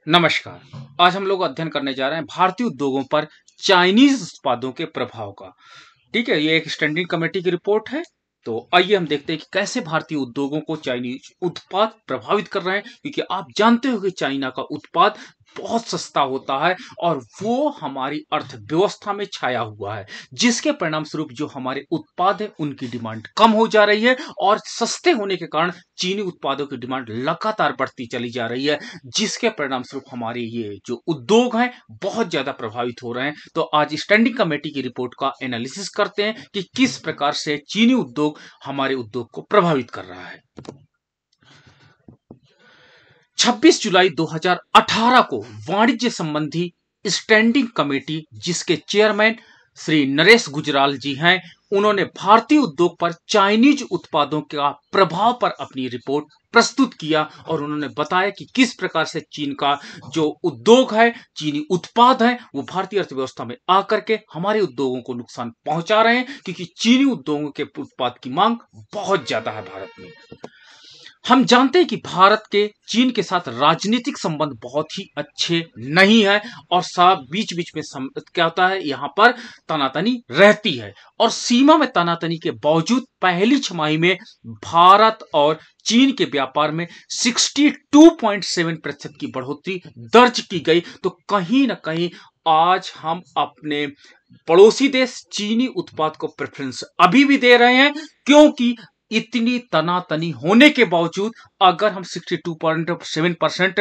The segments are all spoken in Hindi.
नमस्कार। आज हम लोग अध्ययन करने जा रहे हैं भारतीय उद्योगों पर चाइनीज उत्पादों के प्रभाव का। ठीक है, ये एक स्टैंडिंग कमेटी की रिपोर्ट है। तो आइए हम देखते हैं कि कैसे भारतीय उद्योगों को चाइनीज उत्पाद प्रभावित कर रहे हैं, क्योंकि आप जानते हो कि चाइना का उत्पाद बहुत सस्ता होता है और वो हमारी अर्थव्यवस्था में छाया हुआ है, जिसके परिणाम स्वरूप जो हमारे उत्पाद है उनकी डिमांड कम हो जा रही है और सस्ते होने के कारण चीनी उत्पादों की डिमांड लगातार बढ़ती चली जा रही है, जिसके परिणाम स्वरूप हमारे ये जो उद्योग हैं बहुत ज्यादा प्रभावित हो रहे हैं। तो आज स्टैंडिंग कमेटी की रिपोर्ट का एनालिसिस करते हैं कि किस प्रकार से चीनी उद्योग हमारे उद्योग को प्रभावित कर रहा है। 26 जुलाई 2018 को वाणिज्य संबंधी स्टैंडिंग कमेटी, जिसके चेयरमैन श्री नरेश गुजराल जी हैं, उन्होंने भारतीय उद्योग पर चाइनीज उत्पादों का प्रभाव पर अपनी रिपोर्ट प्रस्तुत किया और उन्होंने बताया कि किस प्रकार से चीन का जो उद्योग है, चीनी उत्पाद है, वो भारतीय अर्थव्यवस्था में आकर के हमारे उद्योगों को नुकसान पहुंचा रहे हैं, क्योंकि चीनी उद्योगों के उत्पाद की मांग बहुत ज्यादा है भारत में। हम जानते हैं कि भारत के चीन के साथ राजनीतिक संबंध बहुत ही अच्छे नहीं है और सब बीच बीच में क्या होता है, यहां पर तनातनी रहती है और सीमा में तनातनी के बावजूद पहली छमाही में भारत और चीन के व्यापार में 62.7% की बढ़ोतरी दर्ज की गई। तो कहीं ना कहीं आज हम अपने पड़ोसी देश चीनी उत्पाद को प्रेफरेंस अभी भी दे रहे हैं, क्योंकि इतनी तनातनी होने के बावजूद अगर हम 62.7%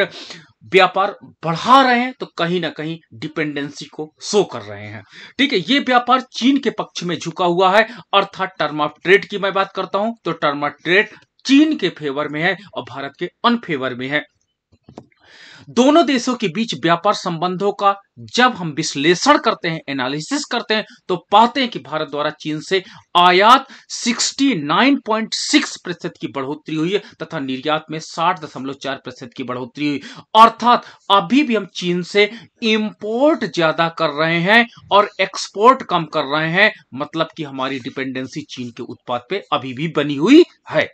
व्यापार बढ़ा रहे हैं तो कहीं ना कहीं डिपेंडेंसी को शो कर रहे हैं। ठीक है, ये व्यापार चीन के पक्ष में झुका हुआ है, अर्थात टर्म ऑफ ट्रेड की मैं बात करता हूं तो टर्म ऑफ ट्रेड चीन के फेवर में है और भारत के अनफेवर में है। दोनों देशों के बीच व्यापार संबंधों का जब हम विश्लेषण करते हैं, एनालिसिस करते हैं, तो पाते हैं कि भारत द्वारा चीन से आयात 69.6% की बढ़ोतरी हुई है तथा निर्यात में 60.4% की बढ़ोतरी हुई। अर्थात अभी भी हम चीन से इंपोर्ट ज्यादा कर रहे हैं और एक्सपोर्ट कम कर रहे हैं, मतलब कि हमारी डिपेंडेंसी चीन के उत्पाद पे अभी भी बनी हुई है।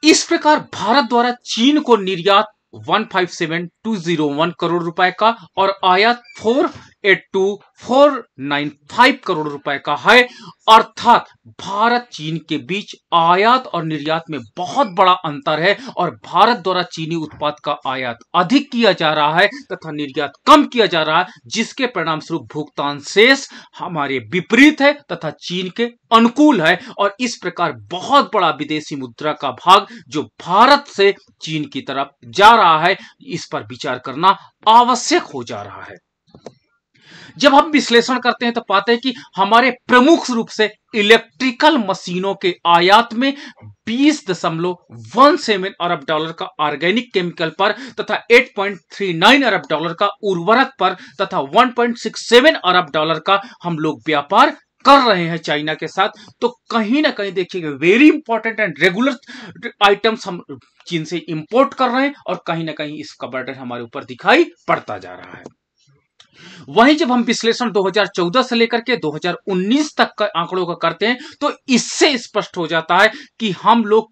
इस प्रकार भारत द्वारा चीन को निर्यात 157,201 करोड़ रुपए का और आयात 482,495 करोड़ रुपए का है। अर्थात भारत चीन के बीच आयात और निर्यात में बहुत बड़ा अंतर है और भारत द्वारा चीनी उत्पाद का आयात अधिक किया जा रहा है तथा निर्यात कम किया जा रहा है, जिसके परिणाम स्वरूप भुगतान शेष हमारे विपरीत है तथा चीन के अनुकूल है और इस प्रकार बहुत बड़ा विदेशी मुद्रा का भाग जो भारत से चीन की तरफ जा रहा है, इस पर विचार करना आवश्यक हो जा रहा है। जब हम विश्लेषण करते हैं तो पाते हैं कि हमारे प्रमुख रूप से इलेक्ट्रिकल मशीनों के आयात में 20.17 अरब डॉलर का ऑर्गेनिक केमिकल पर तथा 8.39 अरब डॉलर का उर्वरक पर तथा 1.67 अरब डॉलर का हम लोग व्यापार कर रहे हैं चाइना के साथ। तो कहीं ना कहीं देखिएगा very important and regular items हम चीन से इंपोर्ट कर रहे हैं और कहीं ना कहीं इसका बर्डन हमारे ऊपर दिखाई पड़ता जा रहा है। वहीं जब हम विश्लेषण 2014 से लेकर के 2019 तक का आंकड़ों का करते हैं तो इससे स्पष्ट हो जाता है कि हम लोग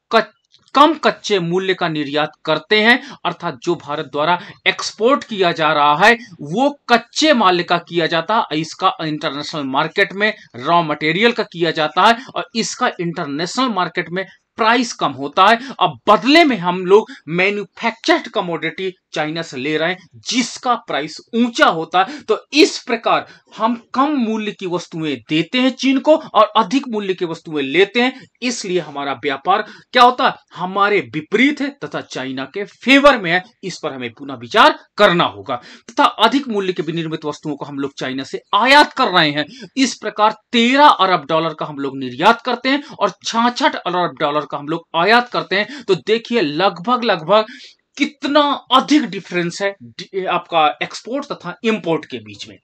कम कच्चे मूल्य का निर्यात करते हैं, अर्थात जो भारत द्वारा एक्सपोर्ट किया जा रहा है वो कच्चे माल का किया जाता है, इसका इंटरनेशनल मार्केट में रॉ मटेरियल का किया जाता है और इसका इंटरनेशनल मार्केट में प्राइस कम होता है। अब बदले में हम लोग मैन्युफैक्चर्ड कमोडिटी चाइना से ले रहे हैं जिसका प्राइस ऊंचा होता है। तो इस प्रकार हम कम मूल्य की वस्तुएं देते हैं चीन को और अधिक मूल्य की वस्तुएं लेते हैं, इसलिए हमारा व्यापार क्या होता है, हमारे विपरीत है तथा चाइना के फेवर में है। इस पर हमें पुनः विचार करना होगा तथा अधिक मूल्य के विनिर्मित वस्तुओं को हम लोग चाइना से आयात कर रहे हैं। इस प्रकार 13 अरब डॉलर का हम लोग निर्यात करते हैं और 66 अरब डॉलर का हम लोग आयात करते हैं। तो देखिए लगभग कितना अधिक डिफरेंस है आपका एक्सपोर्ट तथा इंपोर्ट के बीच में।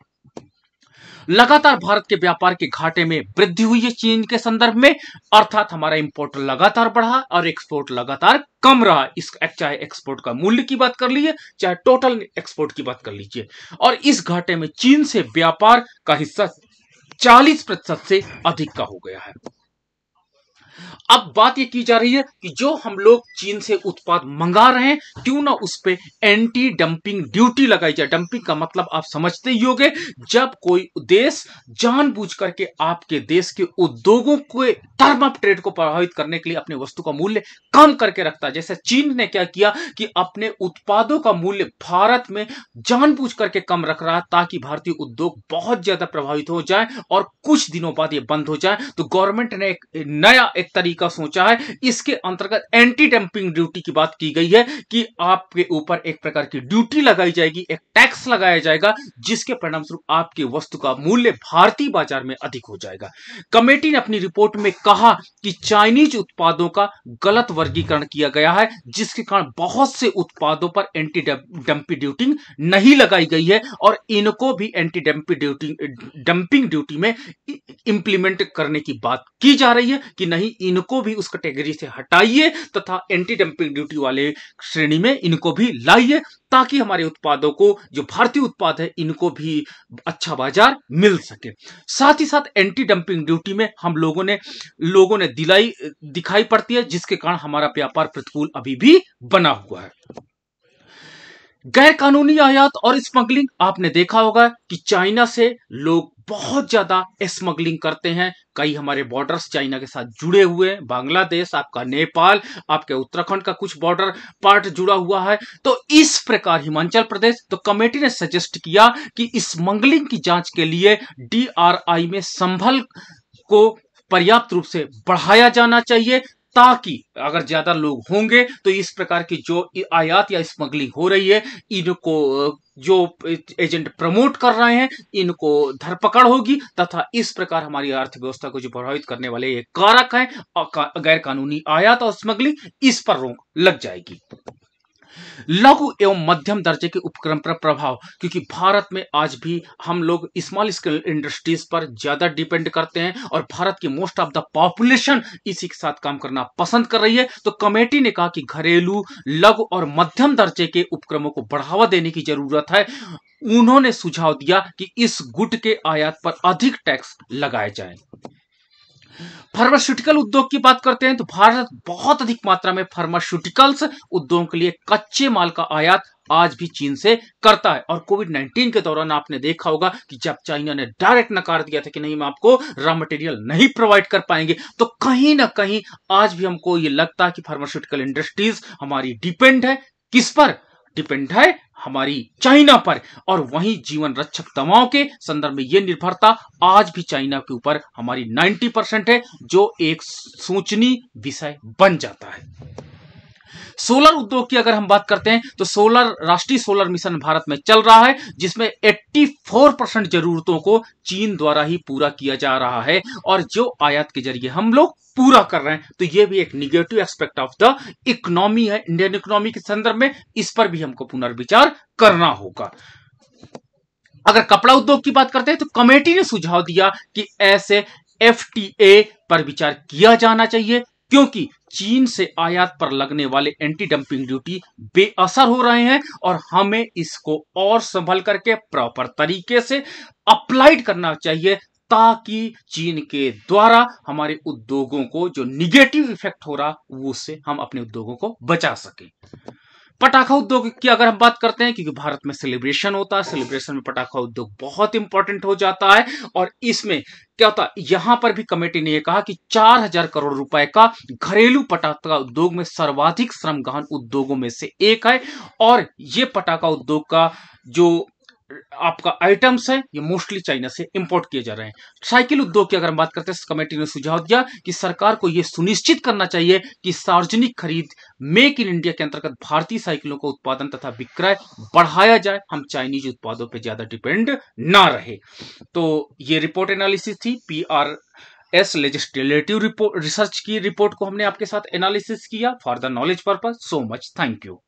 लगातार भारत के व्यापार के घाटे में वृद्धि हुई है चीन के संदर्भ में, अर्थात हमारा इंपोर्ट लगातार बढ़ा और एक्सपोर्ट लगातार कम रहा। इस चाहे एक्सपोर्ट का मूल्य की बात कर लीजिए चाहे टोटल एक्सपोर्ट की बात कर लीजिए, और इस घाटे में चीन से व्यापार का हिस्सा 40% से अधिक का हो गया है। अब बात ये की जा रही है कि जो हम लोग चीन से उत्पाद मंगा रहे हैं, क्यों ना उस पे एंटी डंपिंग ड्यूटी लगाई जाए। डंपिंग का मतलब आप समझते ही होंगे, जब कोई देश जानबूझ करके आपके देश के उद्योगों के टर्म ऑफ ट्रेड को प्रभावित करने के लिए अपने वस्तु का मूल्य कम करके रखता है। जैसे चीन ने क्या किया कि अपने उत्पादों का मूल्य भारत में जानबूझ करके कम रख रहा है, ताकि भारतीय उद्योग बहुत ज्यादा प्रभावित हो जाए और कुछ दिनों बाद ये बंद हो जाए। तो गवर्नमेंट ने एक नया तरीका सोचा है। इसके अंतर्गत एंटी डंपिंग ड्यूटी की बात की गई है कि आपके ऊपर एक प्रकार की ड्यूटी लगाई जाएगी, एक टैक्स लगाया जाएगा, जिसके परिणाम स्वरूप आपकी वस्तु का मूल्य भारतीय बाजार में अधिक हो जाएगा। कमेटी ने अपनी रिपोर्ट में कहा कि चाइनीज उत्पादों का गलत वर्गीकरण किया गया है, जिसके कारण बहुत से उत्पादों पर एंटी डंपिंग ड्यूटी नहीं लगाई गई है और इनको भी एंटी डंपिंग ड्यूटी में इंप्लीमेंट करने की बात की जा रही है कि नहीं, इनको भी उस कैटेगरी से हटाइए तथा एंटी डंपिंग ड्यूटी वाले श्रेणी में इनको भी लाइए, ताकि हमारे उत्पादों को, जो भारतीय उत्पाद है, इनको भी अच्छा बाजार मिल सके। साथ ही साथ एंटी डंपिंग ड्यूटी में हम लोगों ने दिखाई पड़ती है, जिसके कारण हमारा व्यापार प्रतिकूल अभी भी बना हुआ है। गैर कानूनी आयात और स्मगलिंग, आपने देखा होगा कि चाइना से लोग बहुत ज्यादा स्मगलिंग करते हैं। कई हमारे बॉर्डर्स चाइना के साथ जुड़े हुए हैं, बांग्लादेश, आपका नेपाल, आपके उत्तराखंड का कुछ बॉर्डर पार्ट जुड़ा हुआ है। तो इस प्रकार हिमाचल प्रदेश, तो कमेटी ने सजेस्ट किया कि स्मगलिंग की जांच के लिए DRI में संभल को पर्याप्त रूप से बढ़ाया जाना चाहिए, ताकि अगर ज्यादा लोग होंगे तो इस प्रकार की जो आयात या स्मगलिंग हो रही है, इनको जो एजेंट प्रमोट कर रहे हैं, इनको धरपकड़ होगी तथा इस प्रकार हमारी आर्थिक व्यवस्था को जो प्रभावित करने वाले ये कारक हैं, गैर कानूनी आयात और स्मगलिंग, इस पर रोक लग जाएगी। लघु एवं मध्यम दर्जे के उपक्रम पर प्रभाव, क्योंकि भारत में आज भी हम लोग स्मॉल स्केल इंडस्ट्रीज पर ज्यादा डिपेंड करते हैं और भारत की मोस्ट ऑफ द पॉपुलेशन इसी के साथ काम करना पसंद कर रही है। तो कमेटी ने कहा कि घरेलू, लघु और मध्यम दर्जे के उपक्रमों को बढ़ावा देने की जरूरत है। उन्होंने सुझाव दिया कि इस गुट के आयात पर अधिक टैक्स लगाए जाए। फार्मास्यूटिकल उद्योग की बात करते हैं तो भारत बहुत अधिक मात्रा में फार्मास्यूटिकल्स उद्योग के लिए कच्चे माल का आयात आज भी चीन से करता है। और कोविड-19 के दौरान आपने देखा होगा कि जब चाइना ने डायरेक्ट नकार दिया था कि नहीं, हम आपको रॉ मटेरियल नहीं प्रोवाइड कर पाएंगे, तो कहीं ना कहीं आज भी हमको ये लगता है कि फार्मास्यूटिकल इंडस्ट्रीज हमारी डिपेंड है, किस पर डिपेंड है, हमारी चाइना पर। और वहीं जीवन रक्षक दवाओं के संदर्भ में यह निर्भरता आज भी चाइना के ऊपर हमारी 90% है, जो एक सोचनीय विषय बन जाता है। सोलर उद्योग की अगर हम बात करते हैं तो राष्ट्रीय सोलर मिशन भारत में चल रहा है, जिसमें 84% जरूरतों को चीन द्वारा ही पूरा किया जा रहा है और जो आयात के जरिए हम लोग पूरा कर रहे हैं। तो यह भी एक negative aspect of the economy है, इंडियन इकोनॉमी के संदर्भ में। इस पर भी हमको पुनर्विचार करना होगा। अगर कपड़ा उद्योग की बात करते हैं तो कमेटी ने सुझाव दिया कि ऐसे FTA पर विचार किया जाना चाहिए, क्योंकि चीन से आयात पर लगने वाले एंटी डंपिंग ड्यूटी बेअसर हो रहे हैं और हमें इसको और संभल करके प्रॉपर तरीके से अप्लाइड करना चाहिए, ताकि चीन के द्वारा हमारे उद्योगों को जो निगेटिव इफेक्ट हो रहा, उससे हम अपने उद्योगों को बचा सकें। पटाखा उद्योग की अगर हम बात करते हैं, क्योंकि भारत में सेलिब्रेशन होता है, सेलिब्रेशन में पटाखा उद्योग बहुत इंपॉर्टेंट हो जाता है। और इसमें क्या होता है, यहां पर भी कमेटी ने यह कहा कि 4000 करोड़ रुपए का घरेलू पटाखा उद्योग में सर्वाधिक श्रम गहन उद्योगों में से एक है। और यह पटाखा उद्योग का जो आपका आइटम्स है, ये मोस्टली चाइना से इंपोर्ट किए जा रहे हैं। साइकिल उद्योग की अगर हम बात करते हैं, कमेटी ने सुझाव दिया कि सरकार को यह सुनिश्चित करना चाहिए कि सार्वजनिक खरीद मेक इन इंडिया के अंतर्गत भारतीय साइकिलों का उत्पादन तथा विक्रय बढ़ाया जाए, हम चाइनीज उत्पादों पर ज्यादा डिपेंड ना रहे। तो ये रिपोर्ट एनालिसिस थी, PRS लेजिस्लेटिव रिसर्च की रिपोर्ट को हमने आपके साथ एनालिसिस किया for the knowledge purpose. So much, thank you.